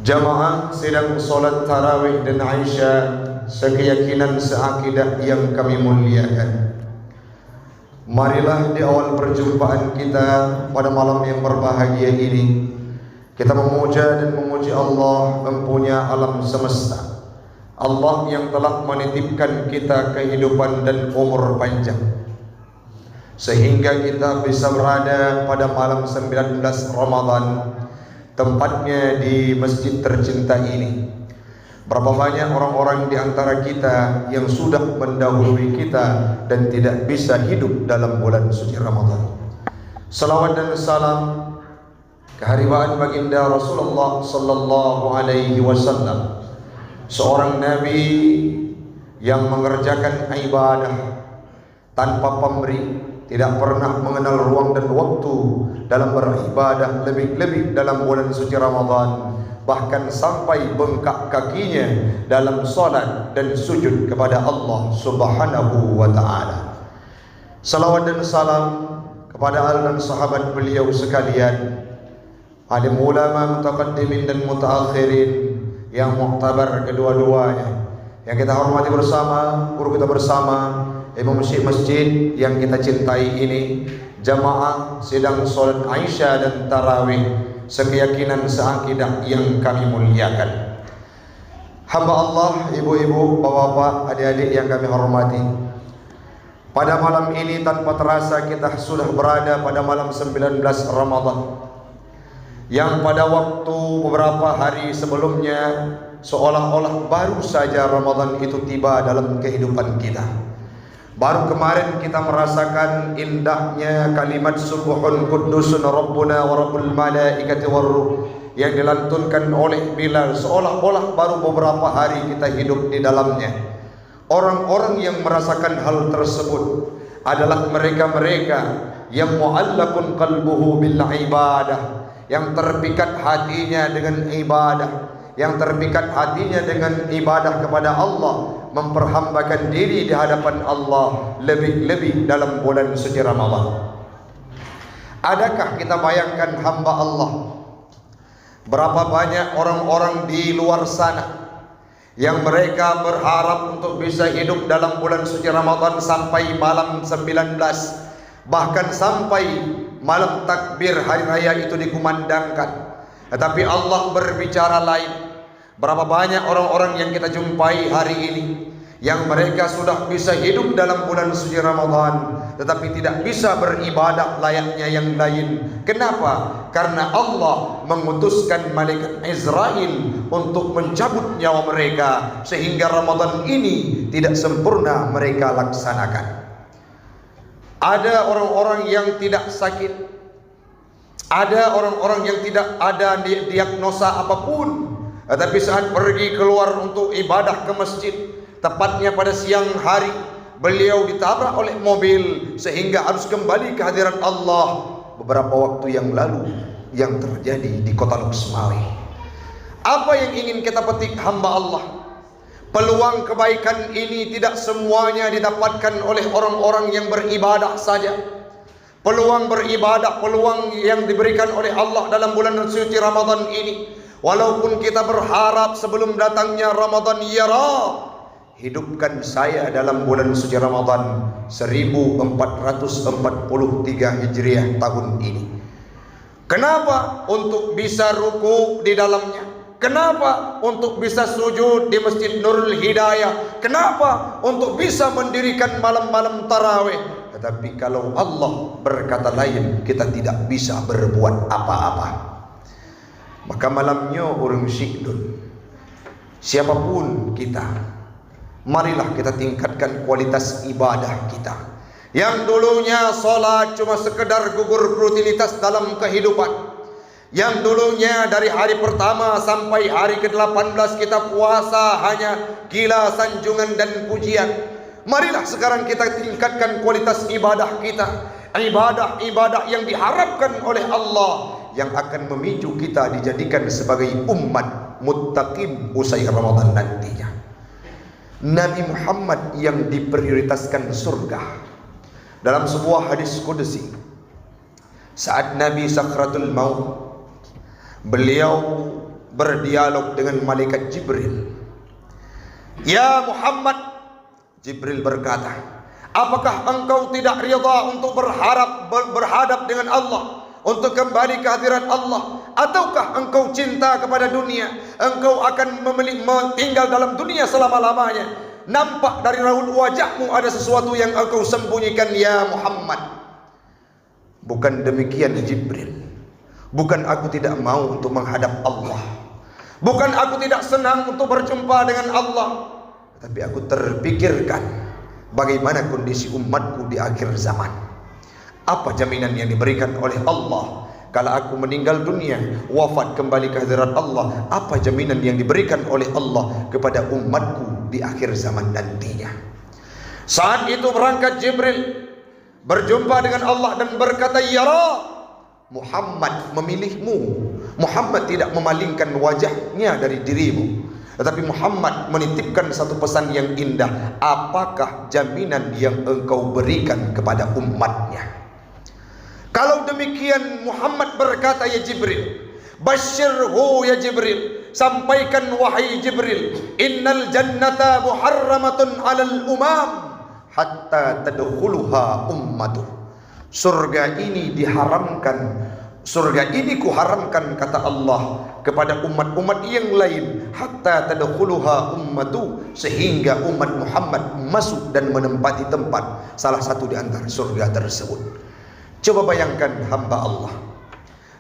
Jamaah sedang solat tarawih dan Aisyah sekeyakinan seakidah yang kami muliakan. Marilah di awal perjumpaan kita pada malam yang berbahagia ini, kita memuja dan memuji Allah mempunyai alam semesta, Allah yang telah menitipkan kita kehidupan dan umur panjang, sehingga kita bisa berada pada malam 19 Ramadan, tempatnya di masjid tercinta ini. Berapa banyak orang-orang di antara kita yang sudah mendahului kita dan tidak bisa hidup dalam bulan suci Ramadan. Salawat dan salam keharibaan baginda Rasulullah sallallahu alaihi wasallam, seorang nabi yang mengerjakan ibadah tanpa pamrih, tidak pernah mengenal ruang dan waktu dalam beribadah, lebih-lebih dalam bulan suci Ramadan, bahkan sampai bengkak kakinya dalam salat dan sujud kepada Allah Subhanahu wa ta'ala. Salawat dan salam kepada al dan sahabat beliau sekalian, alim ulama mutaqaddimin dan mutaakhirin yang muktabar kedua-duanya, yang kita hormati bersama, guru kita bersama, imam masjid yang kita cintai ini, jamaah sedang solat Aisyah dan tarawih sekeyakinan seakidah yang kami muliakan. Hamba Allah, ibu-ibu, bapak-bapak, adik-adik yang kami hormati, pada malam ini tanpa terasa kita sudah berada pada malam 19 Ramadan, yang pada waktu beberapa hari sebelumnya seolah-olah baru saja Ramadan itu tiba dalam kehidupan kita. Baru kemarin kita merasakan indahnya kalimat Subhun Quddusun Rabbuna wa Rabbul Malaikati Warruh yang dilantunkan oleh Bilal, seolah-olah baru beberapa hari kita hidup di dalamnya. Orang-orang yang merasakan hal tersebut adalah mereka-mereka yang mu'allakun qalbuhu bil ibadah, yang terpikat hatinya dengan ibadah, yang terpikat hatinya dengan ibadah kepada Allah, memperhambakan diri di hadapan Allah, lebih-lebih dalam bulan suci Ramadan. Adakah kita bayangkan hamba Allah, berapa banyak orang-orang di luar sana yang mereka berharap untuk bisa hidup dalam bulan suci Ramadan sampai malam 19, bahkan sampai malam takbir hari raya itu dikumandangkan, tetapi Allah berbicara lain. Berapa banyak orang-orang yang kita jumpai hari ini yang mereka sudah bisa hidup dalam bulan suci Ramadan tetapi tidak bisa beribadah layaknya yang lain. Kenapa? Karena Allah mengutuskan malaikat Israel untuk mencabut nyawa mereka, sehingga Ramadan ini tidak sempurna mereka laksanakan. Ada orang-orang yang tidak sakit, ada orang-orang yang tidak ada diagnosa apapun, tetapi saat pergi keluar untuk ibadah ke masjid, tepatnya pada siang hari, beliau ditabrak oleh mobil sehingga harus kembali ke hadirat Allah. Beberapa waktu yang lalu yang terjadi di kota Luxmawi. Apa yang ingin kita petik hamba Allah? Peluang kebaikan ini tidak semuanya didapatkan oleh orang-orang yang beribadah saja. Peluang beribadah, peluang yang diberikan oleh Allah dalam bulan suci Ramadan ini, walaupun kita berharap sebelum datangnya Ramadan, ya Rabb, hidupkan saya dalam bulan suci Ramadan 1443 Hijriah tahun ini. Kenapa? Untuk bisa ruku di dalamnya. Kenapa? Untuk bisa sujud di Masjid Nurul Hidayah. Kenapa? Untuk bisa mendirikan malam-malam tarawih. Tetapi kalau Allah berkata lain, kita tidak bisa berbuat apa-apa. Maka malamnya orang syikdun, siapapun kita, marilah kita tingkatkan kualitas ibadah kita. Yang dulunya sholat cuma sekedar gugur rutinitas dalam kehidupan, yang dulunya dari hari pertama sampai hari ke-18 kita puasa hanya gila, sanjungan dan pujian, marilah sekarang kita tingkatkan kualitas ibadah kita. Ibadah-ibadah yang diharapkan oleh Allah, yang akan memicu kita dijadikan sebagai umat muttaqin usai Ramadan nantinya. Nabi Muhammad yang diprioritaskan surga. Dalam sebuah hadis qudsi, saat Nabi sakratul maut, beliau berdialog dengan malaikat Jibril. Ya Muhammad, Jibril berkata, apakah engkau tidak rida untuk berhadap dengan Allah, untuk kembali ke hadirat Allah? Ataukah engkau cinta kepada dunia? Engkau akan tinggal dalam dunia selama-lamanya. Nampak dari raut wajahmu ada sesuatu yang engkau sembunyikan ya Muhammad. Bukan demikian Jibril. Bukan aku tidak mau untuk menghadap Allah, bukan aku tidak senang untuk berjumpa dengan Allah, tapi aku terpikirkan bagaimana kondisi umatku di akhir zaman. Apa jaminan yang diberikan oleh Allah kalau aku meninggal dunia, wafat kembali ke hadirat Allah? Apa jaminan yang diberikan oleh Allah kepada umatku di akhir zaman nantinya? Saat itu berangkat Jibril, berjumpa dengan Allah dan berkata, ya Rabb, Muhammad memilihmu. Muhammad tidak memalingkan wajahnya dari dirimu, tetapi Muhammad menitipkan satu pesan yang indah. Apakah jaminan yang engkau berikan kepada umatnya? Kalau demikian, Muhammad berkata, ya Jibril, basyirhu ya Jibril, sampaikan wahai Jibril, innal jannata muharramatun alal umam hatta tadkhuluha ummatuh. Surga ini diharamkan, surga ini kuharamkan, kata Allah, kepada umat-umat yang lain, hatta tadkhuluha ummatu, sehingga umat Muhammad masuk dan menempati tempat salah satu di antara surga tersebut. Coba bayangkan hamba Allah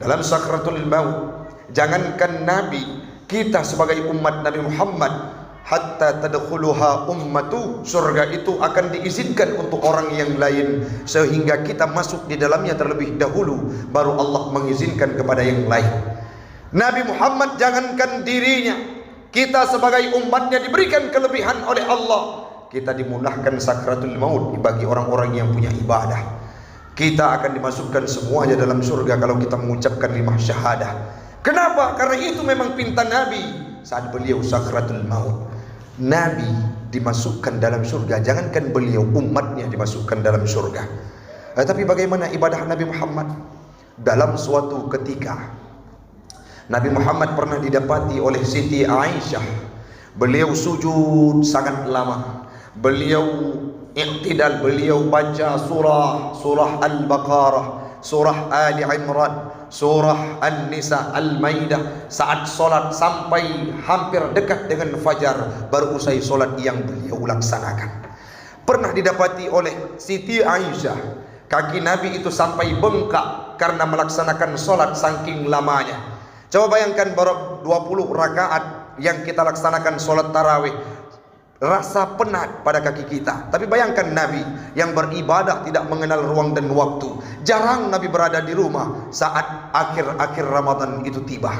dalam sakratul maut. Jangankan Nabi, kita sebagai umat Nabi Muhammad, hatta tadkhuluha ummatu, surga itu akan diizinkan untuk orang yang lain, sehingga kita masuk di dalamnya terlebih dahulu, baru Allah mengizinkan kepada yang lain. Nabi Muhammad jangankan dirinya, kita sebagai umatnya diberikan kelebihan oleh Allah. Kita dimudahkan sakratul maut bagi orang-orang yang punya ibadah. Kita akan dimasukkan semuanya dalam surga kalau kita mengucapkan 5 syahadah. Kenapa? Karena itu memang pinta Nabi saat beliau sakratul maut. Nabi dimasukkan dalam surga, jangankan beliau, umatnya dimasukkan dalam surga. Tapi bagaimana ibadah Nabi Muhammad? Dalam suatu ketika Nabi Muhammad pernah didapati oleh Siti Aisyah. Beliau sujud sangat lama, beliau i'tidal, beliau baca surah Al-Baqarah, surah Ali Imran, surah An-Nisa, Al-Maidah. Saat solat sampai hampir dekat dengan fajar, baru usai solat yang beliau laksanakan. Pernah didapati oleh Siti Aisyah, kaki Nabi itu sampai bengkak karena melaksanakan solat saking lamanya. Coba bayangkan baru 20 rakaat yang kita laksanakan solat tarawih, rasa penat pada kaki kita. Tapi bayangkan Nabi yang beribadah tidak mengenal ruang dan waktu. Jarang Nabi berada di rumah saat akhir-akhir Ramadan itu tiba.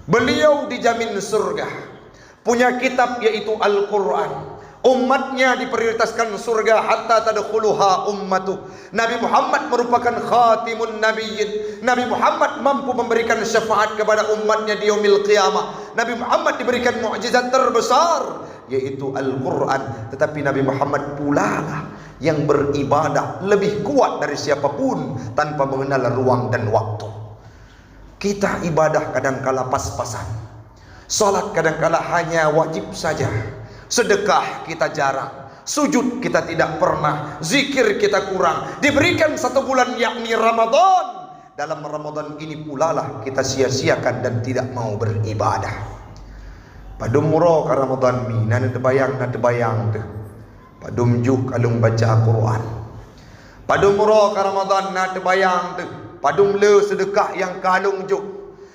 Beliau dijamin surga, punya kitab yaitu Al-Quran. Umatnya diprioritaskan surga hatta tadkhuluha ummatuh. Nabi Muhammad merupakan khatimun nabiyyin. Nabi Muhammad mampu memberikan syafaat kepada umatnya di yaumil qiyamah. Nabi Muhammad diberikan mukjizat terbesar yaitu Al-Quran. Tetapi Nabi Muhammad pula lah yang beribadah lebih kuat dari siapapun tanpa mengenal ruang dan waktu. Kita ibadah kadangkala pas-pasan, salat kadangkala hanya wajib saja, sedekah kita jarang, sujud kita tidak pernah, zikir kita kurang. Diberikan 1 bulan yakni Ramadan. Dalam Ramadan ini pula lah kita sia-siakan dan tidak mau beribadah. Padum muro ka Ramadan mi na tebayang tu. Padum juk alung baca Al-Quran. Padum muro ka Ramadan na tebayang tu. Padum le sedekah yang kalung juk.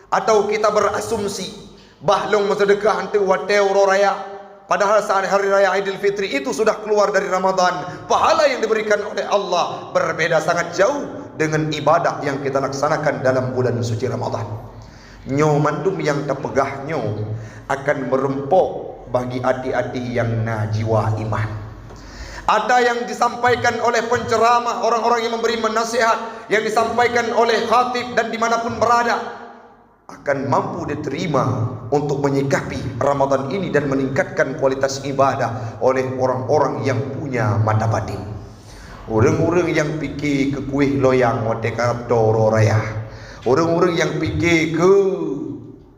Atau kita berasumsi bahlong sedekah tu wateu raya. Padahal saat hari raya Idul Fitri itu sudah keluar dari Ramadan. Pahala yang diberikan oleh Allah berbeda sangat jauh dengan ibadah yang kita laksanakan dalam bulan suci Ramadan. Nyo mandum yang terpegah nyo akan merempok bagi hati-hati yang najiwa iman. Ada yang disampaikan oleh penceramah, orang-orang yang memberi nasihat, yang disampaikan oleh khatib dan dimanapun berada, akan mampu diterima untuk menyikapi Ramadan ini dan meningkatkan kualitas ibadah oleh orang-orang yang punya mata batin. Orang-orang yang fikir ke kuih loyang wate karab doro raya, orang-orang yang fikir ke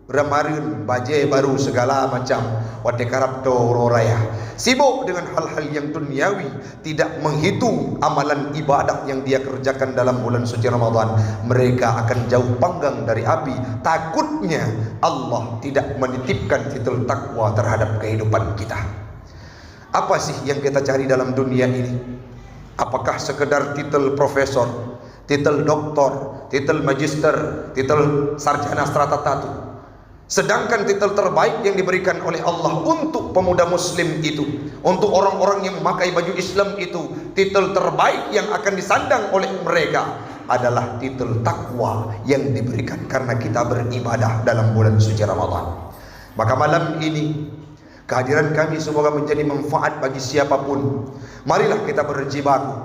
ramarin, baje baru segala macam, wate karap to raya. Sibuk dengan hal-hal yang duniawi, tidak menghitung amalan ibadah yang dia kerjakan dalam bulan suci Ramadan. Mereka akan jauh panggang dari api. Takutnya Allah tidak menitipkan titel takwa terhadap kehidupan kita. Apa sih yang kita cari dalam dunia ini? Apakah sekedar titel profesor, titel doktor, titel magister, titel sarjana strata tatu? Sedangkan titel terbaik yang diberikan oleh Allah untuk pemuda muslim itu, untuk orang-orang yang memakai baju Islam itu, titel terbaik yang akan disandang oleh mereka adalah titel takwa yang diberikan karena kita beribadah dalam bulan suci Ramadan. Maka malam ini kehadiran kami semoga menjadi manfaat bagi siapapun. Marilah kita berjibaku.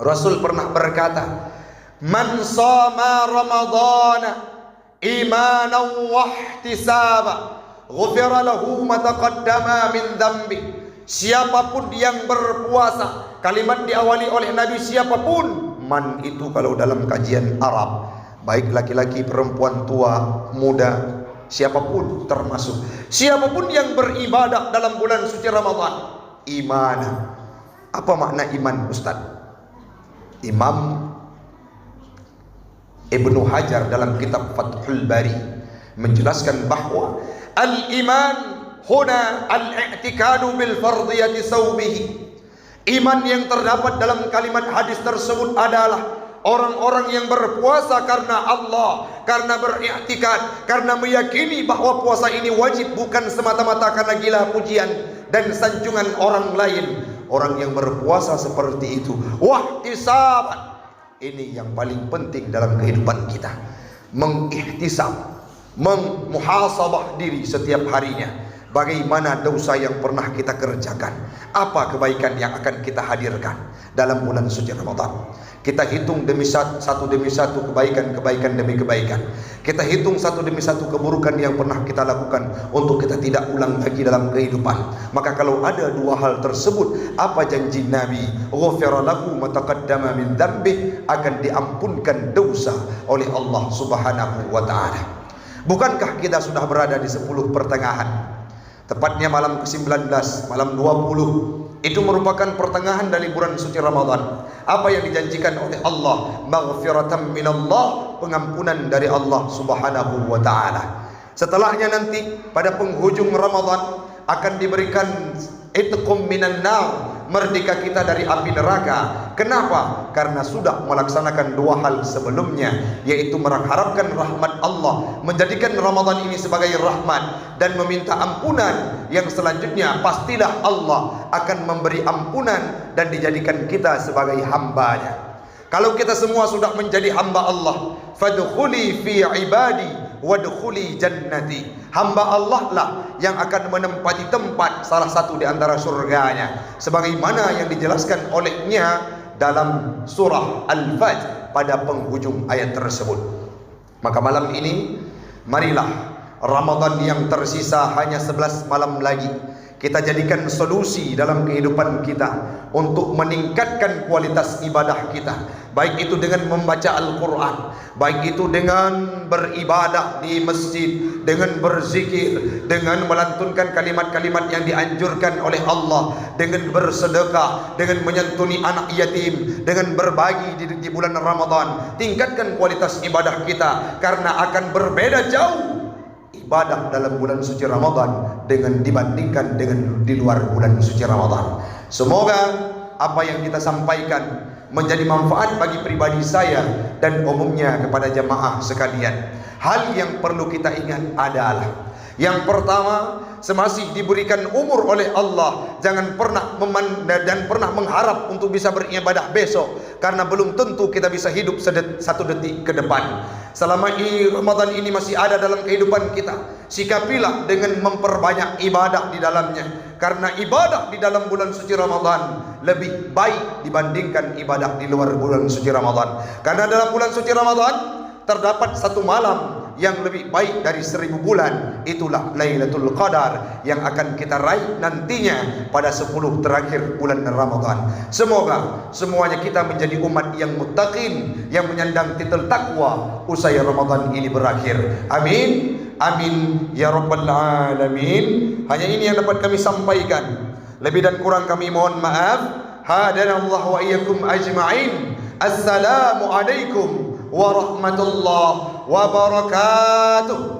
Rasul pernah berkata, "Man shama Ramadhana imanan wa ihtisaba ghufira lahu ma taqaddama min dhanbi." Siapapun yang berpuasa, kalimat diawali oleh Nabi siapapun. Man itu kalau dalam kajian Arab, baik laki-laki, perempuan, tua, muda, siapapun termasuk. Siapapun yang beribadah dalam bulan suci Ramadan, iman. Apa makna iman, Ustaz? Imam Ibnu Hajar dalam kitab Fathul Bari menjelaskan bahwa al-iman huna al-i'tikadu bil fardiyati sawbihi. Iman yang terdapat dalam kalimat hadis tersebut adalah orang-orang yang berpuasa karena Allah, karena beriktikad, karena meyakini bahwa puasa ini wajib, bukan semata-mata karena gila pujian dan sanjungan orang lain. Orang yang berpuasa seperti itu, wahtisaban. Ini yang paling penting dalam kehidupan kita. Mengihtisab, memuhasabah diri setiap harinya. Bagaimana dosa yang pernah kita kerjakan, apa kebaikan yang akan kita hadirkan dalam bulan suci Ramadan. Kita hitung satu demi satu kebaikan demi kebaikan. Kita hitung satu demi satu keburukan yang pernah kita lakukan untuk kita tidak ulang lagi dalam kehidupan. Maka kalau ada dua hal tersebut, apa janji Nabi? Ghufira lahu ma taqaddama min dzambih, akan diampunkan dosa oleh Allah Subhanahu wa taala. Bukankah kita sudah berada di 10 pertengahan? Tepatnya malam ke-19, malam 20. Itu merupakan pertengahan dari bulan suci Ramadan. Apa yang dijanjikan oleh Allah? Maghfiratan minallah, pengampunan dari Allah Subhanahu wa taala. Setelahnya nanti pada penghujung Ramadan akan diberikan itqum minan nar, merdeka kita dari api neraka. Kenapa? Karena sudah melaksanakan dua hal sebelumnya, yaitu mengharapkan rahmat Allah, menjadikan Ramadan ini sebagai rahmat, dan meminta ampunan. Yang selanjutnya pastilah Allah akan memberi ampunan dan dijadikan kita sebagai hambanya. Kalau kita semua sudah menjadi hamba Allah, fadkhuli fi ibadi wadkhuli jannati. Hamba Allah lah yang akan menempati tempat salah satu di antara surganya, sebagaimana yang dijelaskan olehnya dalam surah Al-Fajr pada penghujung ayat tersebut. Maka malam ini marilah Ramadan yang tersisa hanya 11 malam lagi, kita jadikan solusi dalam kehidupan kita untuk meningkatkan kualitas ibadah kita, baik itu dengan membaca Al-Quran, baik itu dengan beribadah di masjid, dengan berzikir, dengan melantunkan kalimat-kalimat yang dianjurkan oleh Allah, dengan bersedekah, dengan menyantuni anak yatim, dengan berbagi di bulan Ramadan. Tingkatkan kualitas ibadah kita, karena akan berbeda jauh ibadah dalam bulan suci Ramadan dengan dibandingkan dengan di luar bulan suci Ramadan. Semoga apa yang kita sampaikan menjadi manfaat bagi pribadi saya dan umumnya kepada jamaah sekalian. Hal yang perlu kita ingat adalah, yang pertama, semasih diberikan umur oleh Allah, jangan pernah pernah mengharap untuk bisa beribadah besok, karena belum tentu kita bisa hidup satu detik ke depan. Selama ini Ramadan ini masih ada dalam kehidupan kita, sikapilah dengan memperbanyak ibadah di dalamnya, karena ibadah di dalam bulan suci Ramadan lebih baik dibandingkan ibadah di luar bulan suci Ramadan. Karena dalam bulan suci Ramadan terdapat satu malam yang lebih baik dari 1000 bulan, itulah Lailatul Qadar yang akan kita raih nantinya pada 10 terakhir bulan Ramadan. Semoga semuanya kita menjadi umat yang muttaqin, yang menyandang titel takwa usai Ramadan ini berakhir. Amin. Amin ya rabbal alamin. Hanya ini yang dapat kami sampaikan. Lebih dan kurang kami mohon maaf. Hadanallahu wa iyyakum ajma'in. Assalamu alaikum warahmatullahi wabarakatuh.